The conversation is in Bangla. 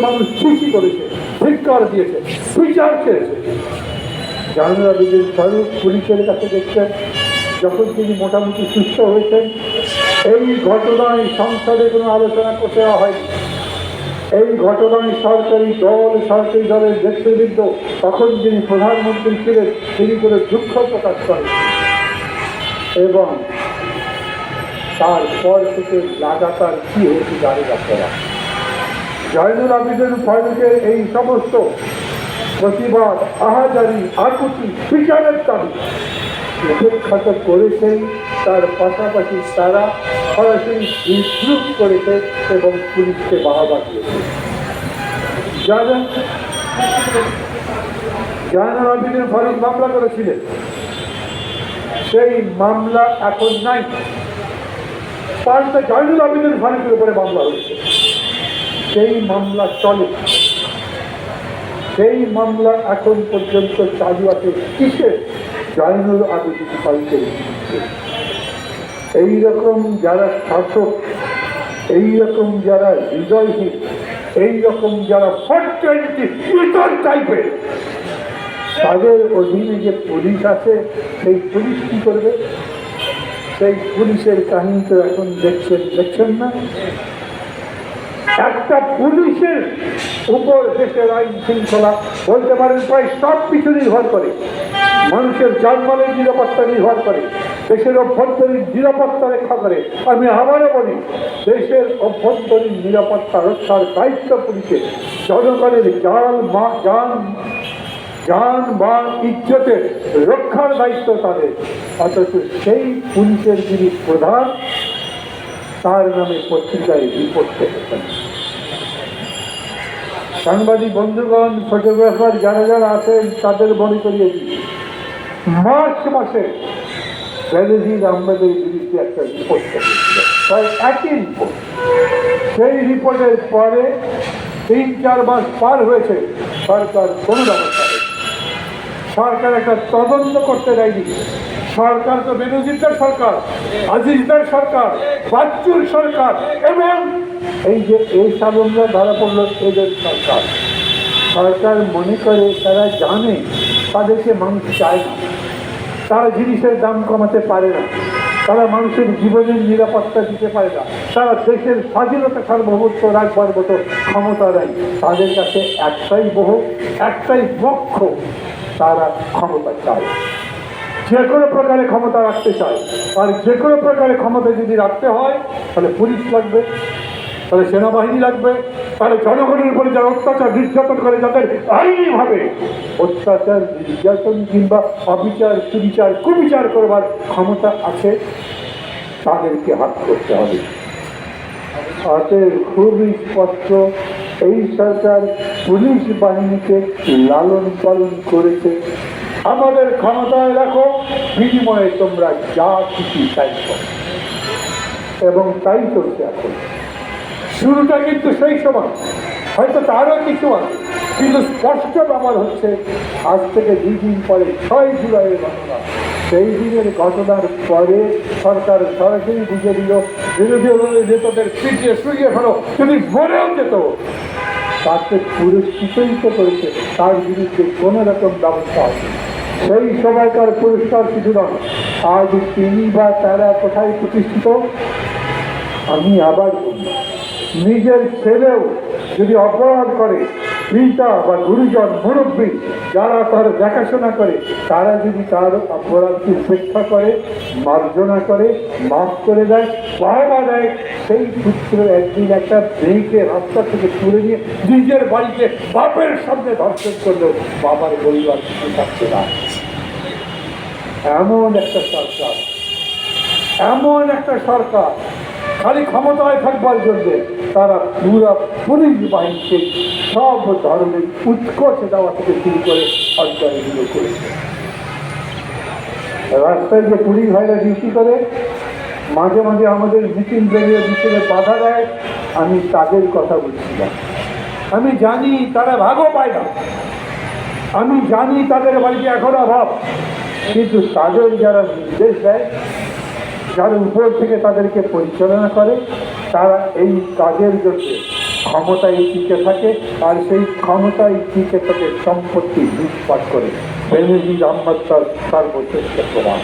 মানুষ খুশি করেছে, ধিক্কার দিয়েছে, বিচার চেয়েছে। জয়নুল আবেদিন ফারুক পুলিশের কাছে দেখছেন, যখন তিনি মোটামুটি সুস্থ হয়েছেন, এই ঘটনায় সংসদে কোনো আলোচনা করতে দেওয়া হয়নি। এই ঘটনায় সরকারি দলের নেতৃবৃন্দ, তখন যিনি প্রধানমন্ত্রী ছিলেন, তিনি করে দুঃখ প্রকাশ করেন এবং তারপর থেকে লাগাতার কি হয়েছে জানেন আপনারা। জয়নুল আবেদিন ফারুকের এই সমস্ত প্রতিবাদ, আহাজারি, আকুতি, বিচারের দাবি উপেক্ষা তো করেছেন, তার পাশাপাশি তারা সরাসরি বিদ্রুপ করেছে এবং পুলিশকে বাহাবা দিয়েছে। জয়নুল আবেদিন ফারুক মামলা করেছিলেন, সেই মামলা এখন নাই, পাল্টা জয়নুল আবেদিন ফারুকের উপরে মামলা হয়েছে। সেই মামলা চলে, সেই মামলা এখন পর্যন্ত চালু আছে। কিসের? জয়নুল আবেদিন ফারুকের বিরুদ্ধে। এইরকম যারা শাসক, এইরকম যারা হৃদয়হীন, এইরকম যারা ইতর টাইপের, তাদের অধীনে যে পুলিশ আছে, সেই পুলিশ কি করবে? সেই পুলিশের কাহিনী তো এখন দেখছেন না। একটা পুলিশের উপর দেশের আইন শৃঙ্খলা বলতে পারেন প্রায় সব কিছু নির্ভর করে। মানুষের জানমালের নিরাপত্তা নির্ভর করে, দেশের অভ্যন্তরীণ নিরাপত্তা রক্ষা করে। আমি আবারও বলি, দেশের অভ্যন্তরীণ নিরাপত্তা রক্ষার দায়িত্ব পুলিশের। জনগণের জান বা ইজ্জতের রক্ষার দায়িত্ব তাদের। অথচ সেই পুলিশের যিনি প্রধান, তার নামে পত্রিকায় রিপোর্ট করেছেন। সাংবাদিক বন্ধুগণ, ফটোগ্রাফার যারা যারা আছেন, তাদের মনে করিয়ে দিই, মার্চ মাসে বেনজির আহমেদের বিরুদ্ধে একটা রিপোর্ট করেছিল, প্রায় একই রিপোর্ট। সেই রিপোর্টের পরে 3-4 মাস পার হয়েছে, সরকার কোনো ব্যবস্থা নেই। সরকার একটা তদন্ত করতে দেয়নি। সরকার তো বেনজিরদের সরকার, আজিজদের সরকার, বাচ্চুর সরকার, এবং এই যে এই সালনরা ধরা পড়ল, এদের সরকার। সরকার মনে করে, তারা জানে তাদেরকে মানুষ চায় না, তারা জিনিসের দাম কমাতে পারে না, তারা মানুষের জীবনের নিরাপত্তা দিতে পারে না, তারা দেশের স্বাধীনতা সার্বভৌমত্ব রাখবার মতো ক্ষমতা নেয়। তাদের কাছে একটাই লক্ষ্য, তারা ক্ষমতা চায়, যে কোনো প্রকারে ক্ষমতা রাখতে চায়। আর যে কোনো প্রকারে ক্ষমতা যদি রাখতে হয়, তাহলে পুলিশ লাগবে, তাহলে সেনাবাহিনী লাগবে, তাহলে জনগণের উপরে যারা অত্যাচার নির্যাতন করে, যাদের আইনিভাবে অত্যাচার নির্যাতন কিংবা অবিচার, সুবিচার, কুবিচার করবার ক্ষমতা আছে, তাদেরকে হাত করতে হবে। অতএব খুবই স্পষ্ট, এই সরকার পুলিশ বাহিনীকে লালন পালন করেছে। আমাদের ক্ষমতায় রাখো, বিনিময়ে তোমরা যা কিছু চাইছ, এবং তাই চলছে এখন। শুরুটা কিন্তু সেই সময়, হয়তো তারও কিছু আছে, কিন্তু স্পষ্ট ব্যাপার হচ্ছে আজ থেকে 2 দিন পরে 6 জুলাইয়ের ঘটনা। সেই দিনের ঘটনার পরে সরকার সরাসরি বুঝে দিল, বিরোধী দলের নেতাদের পিটিয়ে শুয়ে ফেলো, যদি মরেও যেত, তাকে পুরস্কৃতই তো করেছে, তার বিরুদ্ধে কোনো রকম ব্যবস্থা হয়নি। সেই সময়কার পুরস্কার কিছু নয়। আজ তিনি বা তারা কোথায় প্রতিষ্ঠিত? আমি আবার বলি, নিজের ছেলেও যদি অপরাধ করে, পিতা বা গুরুজন মুরব্বী যারা তার দেখাশোনা করে, তারা যদি তার অপরাধকে উপেক্ষা করে, মার্জনা করে, মাফ করে দেয়, বাবা দেয়, সেই পুত্র একদিন একটা মেয়েকে রাস্তা থেকে তুলে নিয়ে নিজের বাড়িতে বাপের সামনে ধর্ষণ করলেও বাবার পরিবার কিছু থাকছে না। এমন একটা সরকার খালি ক্ষমতায় থাকবার জন্য তারা পুরা পুলিশ বাহিনীকে সব ধরনের উৎকর্ষ দেওয়া থেকে শুরু করে অঞ্চলগুলো করেছে। রাস্তায় যে পুলিশ ভাইরা ডিউটি করে, মাঝে মাঝে আমাদের মিটিং বেরিয়ে ভিতরে বাধা দেয়, আমি তাদের কথা বলছিলাম। আমি জানি তারা ভাগও পায় না, আমি জানি তাদের বাড়িতে এখন অভাব, কিন্তু তাদের যারা নির্দেশ দেয়, যারা উপর থেকে তাদেরকে পরিচালনা করে, তারা এই কাজের জন্য ক্ষমতায় টিকে থাকে, আর সেই ক্ষমতায় টিকে থাকে সম্পত্তি লুটপাট করে। বেনজির আহমদ তার সর্বশ্রেষ্ঠ প্রমাণ।